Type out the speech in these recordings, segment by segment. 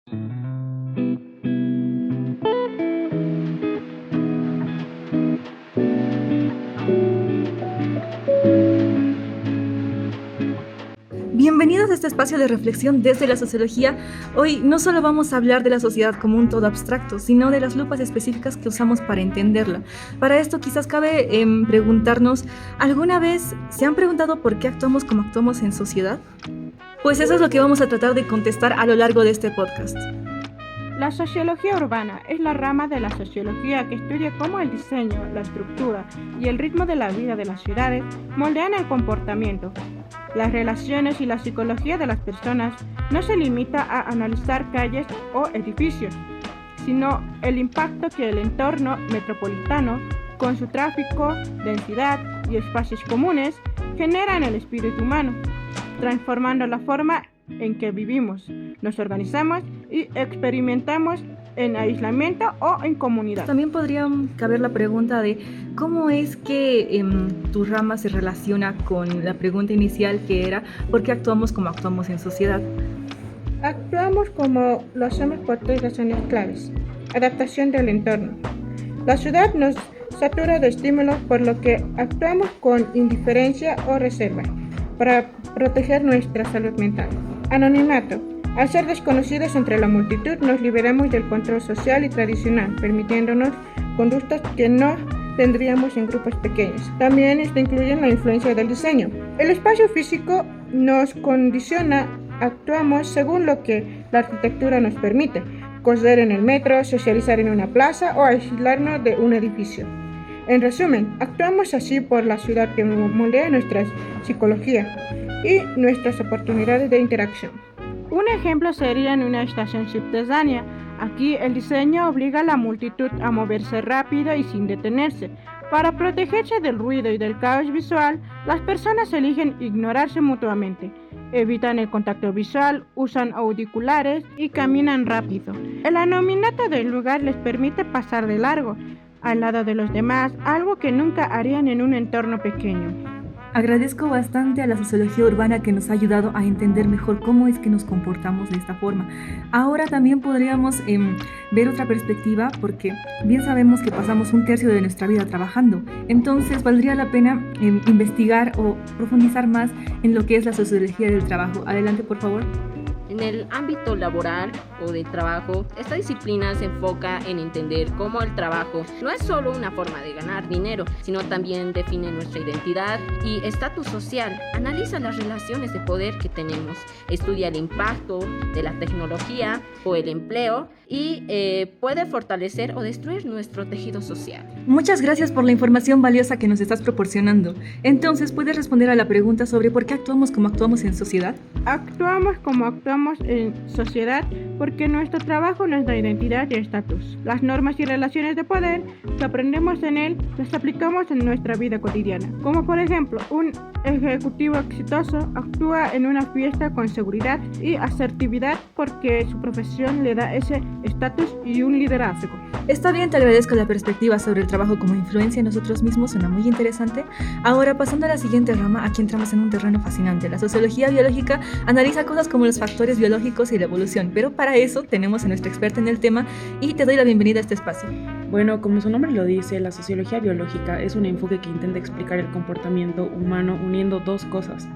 Bienvenidos a este espacio de reflexión desde la sociología. Hoy no solo vamos a hablar de la sociedad como un todo abstracto, sino de las lupas específicas que usamos para entenderla. Para esto quizás cabe preguntarnos, ¿alguna vez se han preguntado por qué actuamos como actuamos en sociedad? Pues eso es lo que vamos a tratar de contestar a lo largo de este podcast. La sociología urbana es la rama de la sociología que estudia cómo el diseño, la estructura y el ritmo de la vida de las ciudades moldean el comportamiento. Las relaciones y la psicología de las personas no se limita a analizar calles o edificios, sino el impacto que el entorno metropolitano, con su tráfico, densidad y espacios comunes, genera en el espíritu humano, transformando la forma en que vivimos, nos organizamos y experimentamos en aislamiento o en comunidad. También podría caber la pregunta de cómo es que tu rama se relaciona con la pregunta inicial, que era ¿por qué actuamos como actuamos en sociedad? Actuamos como lo hacemos por 3 razones claves. Adaptación del entorno. La ciudad nos satura de estímulos, por lo que actuamos con indiferencia o reserva para proteger nuestra salud mental. Anonimato. Al ser desconocidos entre la multitud, nos liberamos del control social y tradicional, permitiéndonos conductas que no tendríamos en grupos pequeños. También esto incluye la influencia del diseño. El espacio físico nos condiciona, actuamos según lo que la arquitectura nos permite, coser en el metro, socializar en una plaza o aislarnos de un edificio. En resumen, actuamos así por la ciudad que moldea nuestra psicología y nuestras oportunidades de interacción. Un ejemplo sería en una estación subterránea. Aquí el diseño obliga a la multitud a moverse rápido y sin detenerse. Para protegerse del ruido y del caos visual, las personas eligen ignorarse mutuamente. Evitan el contacto visual, usan auriculares y caminan rápido. El anonimato del lugar les permite pasar de largo, al lado de los demás, algo que nunca harían en un entorno pequeño. Agradezco bastante a la sociología urbana que nos ha ayudado a entender mejor cómo es que nos comportamos de esta forma. Ahora también podríamos ver otra perspectiva, porque bien sabemos que pasamos 1/3 de nuestra vida trabajando. Entonces valdría la pena investigar o profundizar más en lo que es la sociología del trabajo. Adelante, por favor. En el ámbito laboral o de trabajo, esta disciplina se enfoca en entender cómo el trabajo no es solo una forma de ganar dinero, sino también define nuestra identidad y estatus social. Analiza las relaciones de poder que tenemos, estudia el impacto de la tecnología o el empleo y puede fortalecer o destruir nuestro tejido social. Muchas gracias por la información valiosa que nos estás proporcionando. Entonces, ¿puedes responder a la pregunta sobre por qué actuamos como actuamos en sociedad? Actuamos como actuamos en sociedad porque nuestro trabajo nos da identidad y estatus. Las normas y relaciones de poder que aprendemos en él las aplicamos en nuestra vida cotidiana. Como por ejemplo, un ejecutivo exitoso actúa en una fiesta con seguridad y asertividad porque su profesión le da ese estatus y un liderazgo. Está bien, te agradezco la perspectiva sobre el trabajo como influencia en nosotros mismos, suena muy interesante. Ahora, pasando a la siguiente rama, aquí entramos en un terreno fascinante. La sociología biológica analiza cosas como los factores biológicos y la evolución, pero para eso tenemos a nuestra experta en el tema y te doy la bienvenida a este espacio. Bueno, como su nombre lo dice, la sociología biológica es un enfoque que intenta explicar el comportamiento humano uniendo 2 cosas,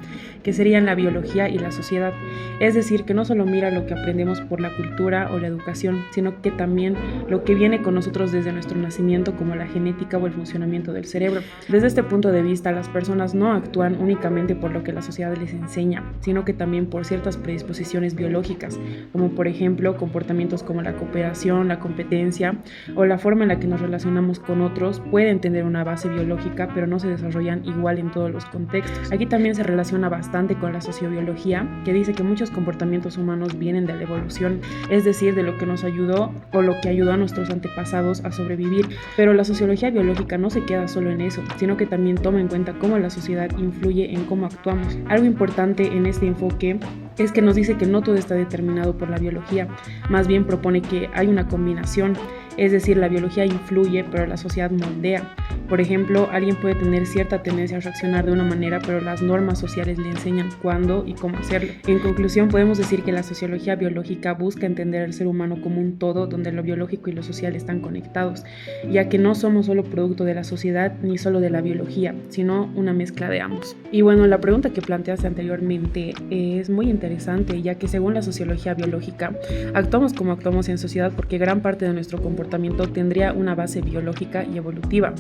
que serían la biología y la sociedad. Es decir, que no solo mira lo que aprendemos por la cultura o la educación, sino que también lo que viene con nosotros desde nuestro nacimiento, como la genética o el funcionamiento del cerebro. Desde este punto de vista, las personas no actúan únicamente por lo que la sociedad les enseña, sino que también por ciertas predisposiciones biológicas, como por ejemplo comportamientos como la cooperación, la competencia o la forma en la que nos relacionamos con otros pueden tener una base biológica, pero no se desarrollan igual en todos los contextos. Aquí también se relaciona bastante con la sociobiología, que dice que muchos comportamientos humanos vienen de la evolución, es decir, de lo que nos ayudó o lo que ayudó a nuestros antepasados a sobrevivir. Pero la sociología biológica no se queda solo en eso, sino que también toma en cuenta cómo la sociedad influye en cómo actuamos. Algo importante en este enfoque es que nos dice que no todo está determinado por la biología, más bien propone que hay una combinación, es decir, la biología influye, pero la sociedad moldea. Por ejemplo, alguien puede tener cierta tendencia a reaccionar de una manera, pero las normas sociales le enseñan cuándo y cómo hacerlo. En conclusión, podemos decir que la sociología biológica busca entender al ser humano como un todo, donde lo biológico y lo social están conectados, ya que no somos solo producto de la sociedad ni solo de la biología, sino una mezcla de ambos. Y bueno, la pregunta que planteaste anteriormente es muy interesante, ya que según la sociología biológica, actuamos como actuamos en sociedad porque gran parte de nuestro comportamiento tendría una base biológica y evolutiva.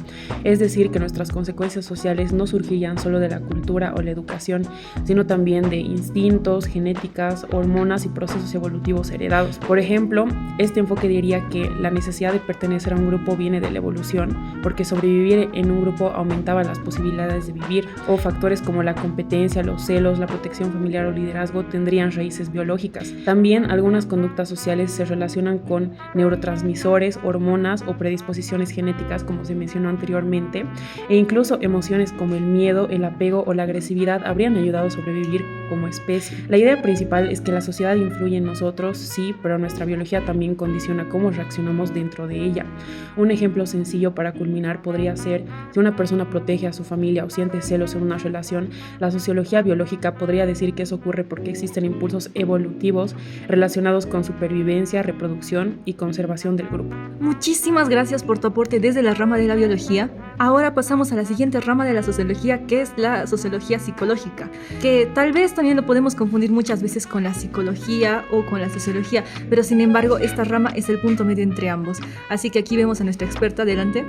Es decir, que nuestras consecuencias sociales no surgirían solo de la cultura o la educación, sino también de instintos, genéticas, hormonas y procesos evolutivos heredados. Por ejemplo, este enfoque diría que la necesidad de pertenecer a un grupo viene de la evolución, porque sobrevivir en un grupo aumentaba las posibilidades de vivir, o factores como la competencia, los celos, la protección familiar o liderazgo tendrían raíces biológicas. También algunas conductas sociales se relacionan con neurotransmisores, hormonas o predisposiciones genéticas, como se mencionó anteriormente, e incluso emociones como el miedo, el apego o la agresividad habrían ayudado a sobrevivir como especie. La idea principal es que la sociedad influye en nosotros, sí, pero nuestra biología también condiciona cómo reaccionamos dentro de ella. Un ejemplo sencillo para culminar podría ser: si una persona protege a su familia o siente celos en una relación, la sociología biológica podría decir que eso ocurre porque existen impulsos evolutivos relacionados con supervivencia, reproducción y conservación del grupo. Muchísimas gracias por tu aporte desde la rama de la biología. Ahora pasamos a la siguiente rama de la sociología, que es la sociología psicológica, que tal vez también lo podemos confundir muchas veces con la psicología o con la sociología, pero sin embargo esta rama es el punto medio entre ambos. Así que aquí vemos a nuestra experta. Adelante.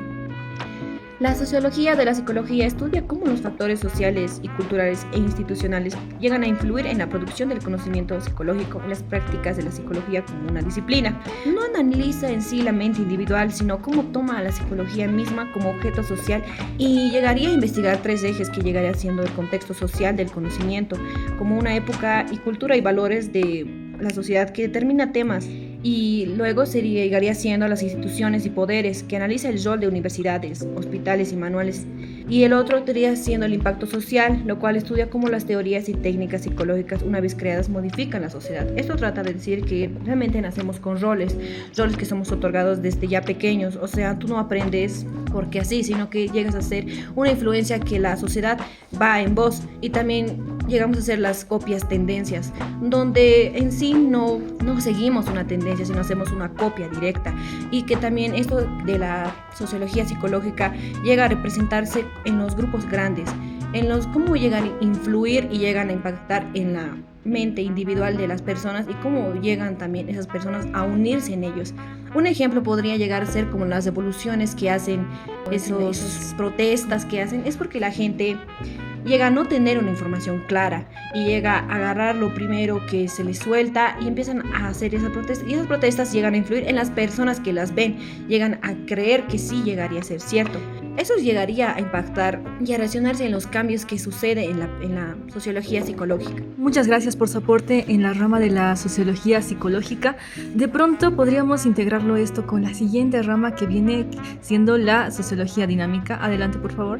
La sociología de la psicología estudia cómo los factores sociales y culturales e institucionales llegan a influir en la producción del conocimiento psicológico en las prácticas de la psicología como una disciplina. No analiza en sí la mente individual, sino cómo toma a la psicología misma como objeto social y llegaría a investigar 3 ejes que llegaría siendo el contexto social del conocimiento, como una época y cultura y valores de la sociedad que determina temas, y luego llegaría siendo a las instituciones y poderes, que analiza el rol de universidades, hospitales y manuales, y el otro estaría siendo el impacto social, lo cual estudia cómo las teorías y técnicas psicológicas una vez creadas modifican la sociedad. Esto trata de decir que realmente nacemos con roles que somos otorgados desde ya pequeños, o sea, tú no aprendes porque así, sino que llegas a ser una influencia que la sociedad va en vos, y también llegamos a ser las copias tendencias, donde en sí no seguimos una tendencia, sino hacemos una copia directa, y que también esto de la sociología psicológica llega a representarse en los grupos grandes, en los cómo llegan a influir y llegan a impactar en la mente individual de las personas y cómo llegan también esas personas a unirse en ellos. Un ejemplo podría llegar a ser como las evoluciones que hacen, esas protestas que hacen, es porque la gente llega a no tener una información clara y llega a agarrar lo primero que se les suelta y empiezan a hacer esa protesta, y esas protestas llegan a influir en las personas que las ven, llegan a creer que sí llegaría a ser cierto. Eso llegaría a impactar y a relacionarse en los cambios que suceden en la sociología psicológica. Muchas gracias por su aporte en la rama de la sociología psicológica. De pronto podríamos integrarlo esto con la siguiente rama, que viene siendo la sociología dinámica. Adelante, por favor.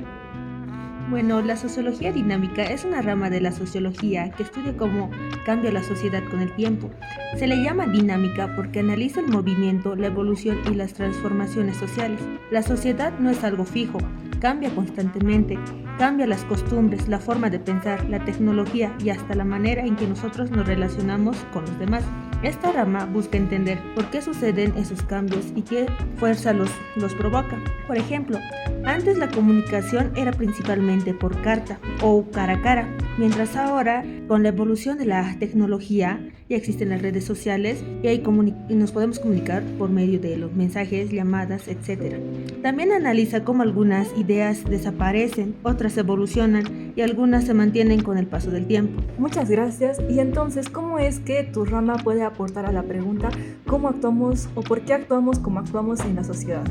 Bueno, la sociología dinámica es una rama de la sociología que estudia cómo cambia la sociedad con el tiempo. Se le llama dinámica porque analiza el movimiento, la evolución y las transformaciones sociales. La sociedad no es algo fijo, cambia constantemente, cambia las costumbres, la forma de pensar, la tecnología y hasta la manera en que nosotros nos relacionamos con los demás. Esta rama busca entender por qué suceden esos cambios y qué fuerza los provoca. Por ejemplo, antes la comunicación era principalmente por carta o cara a cara, mientras ahora, con la evolución de la tecnología, ya existen las redes sociales y nos podemos comunicar por medio de los mensajes, llamadas, etc. También analiza cómo algunas ideas desaparecen, otras evolucionan y algunas se mantienen con el paso del tiempo. Muchas gracias. Y entonces, ¿cómo es que tu rama puede aportar a la pregunta cómo actuamos o por qué actuamos como actuamos en la sociedad?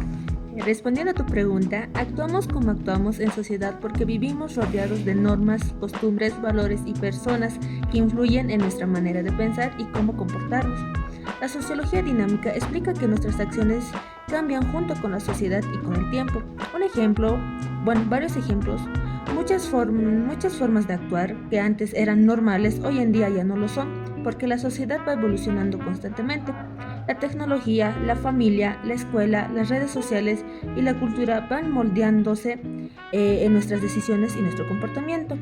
Respondiendo a tu pregunta, actuamos como actuamos en sociedad porque vivimos rodeados de normas, costumbres, valores y personas que influyen en nuestra manera de pensar y cómo comportarnos. La sociología dinámica explica que nuestras acciones cambian junto con la sociedad y con el tiempo. Varios ejemplos. Muchas formas de actuar que antes eran normales, hoy en día ya no lo son. porque la sociedad va evolucionando constantemente. La tecnología, la familia, la escuela, las redes sociales y la cultura van moldeándose en nuestras decisiones y nuestro comportamiento.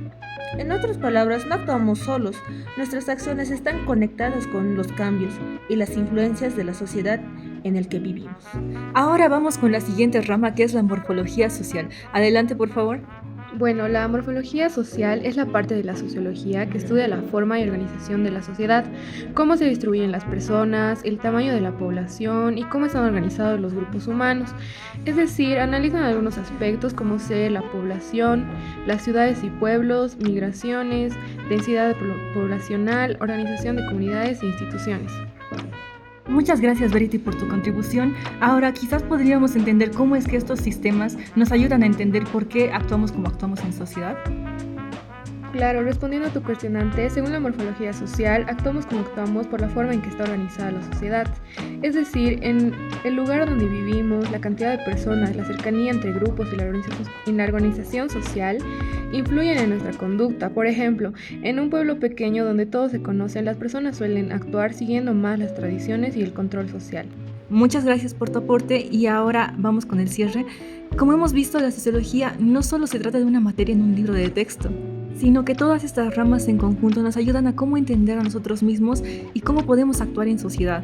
En otras palabras, no actuamos solos, nuestras acciones están conectadas con los cambios y las influencias de la sociedad en el que vivimos. Ahora vamos con la siguiente rama, que es la morfología social. Adelante, por favor. Bueno, la morfología social es la parte de la sociología que estudia la forma y organización de la sociedad, cómo se distribuyen las personas, el tamaño de la población y cómo están organizados los grupos humanos. Es decir, analizan algunos aspectos como ser la población, las ciudades y pueblos, migraciones, densidad poblacional, organización de comunidades e instituciones. Muchas gracias, Verity, por tu contribución. Ahora, quizás podríamos entender cómo es que estos sistemas nos ayudan a entender por qué actuamos como actuamos en sociedad. Claro, respondiendo a tu cuestionante, según la morfología social, actuamos como actuamos por la forma en que está organizada la sociedad. Es decir, en el lugar donde vivimos, la cantidad de personas, la cercanía entre grupos y la organización social influyen en nuestra conducta. Por ejemplo, en un pueblo pequeño donde todos se conocen, las personas suelen actuar siguiendo más las tradiciones y el control social. Muchas gracias por tu aporte y ahora vamos con el cierre. Como hemos visto, la sociología no solo se trata de una materia en un libro de texto, sino que todas estas ramas en conjunto nos ayudan a cómo entender a nosotros mismos y cómo podemos actuar en sociedad.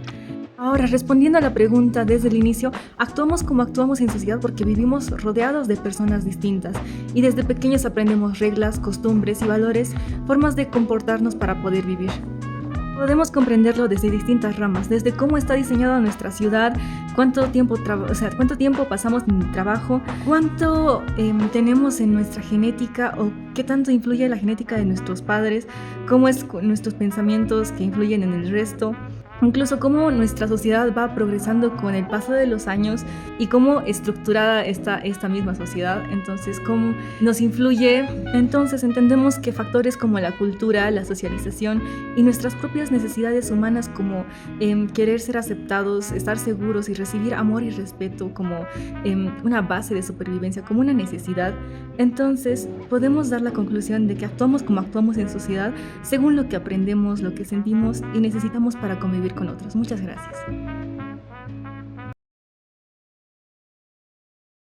Ahora, respondiendo a la pregunta desde el inicio, actuamos como actuamos en sociedad porque vivimos rodeados de personas distintas y desde pequeños aprendemos reglas, costumbres y valores, formas de comportarnos para poder vivir. Podemos comprenderlo desde distintas ramas, desde cómo está diseñada nuestra ciudad, cuánto tiempo pasamos en el trabajo, cuánto tenemos en nuestra genética o qué tanto influye la genética de nuestros padres, cómo es nuestros pensamientos que influyen en el resto. Incluso cómo nuestra sociedad va progresando con el paso de los años y cómo estructurada está esta misma sociedad, entonces cómo nos influye. Entonces entendemos que factores como la cultura, la socialización y nuestras propias necesidades humanas como querer ser aceptados, estar seguros y recibir amor y respeto como una base de supervivencia, como una necesidad. Entonces podemos dar la conclusión de que actuamos como actuamos en sociedad según lo que aprendemos, lo que sentimos y necesitamos para convivir con otros. Muchas gracias.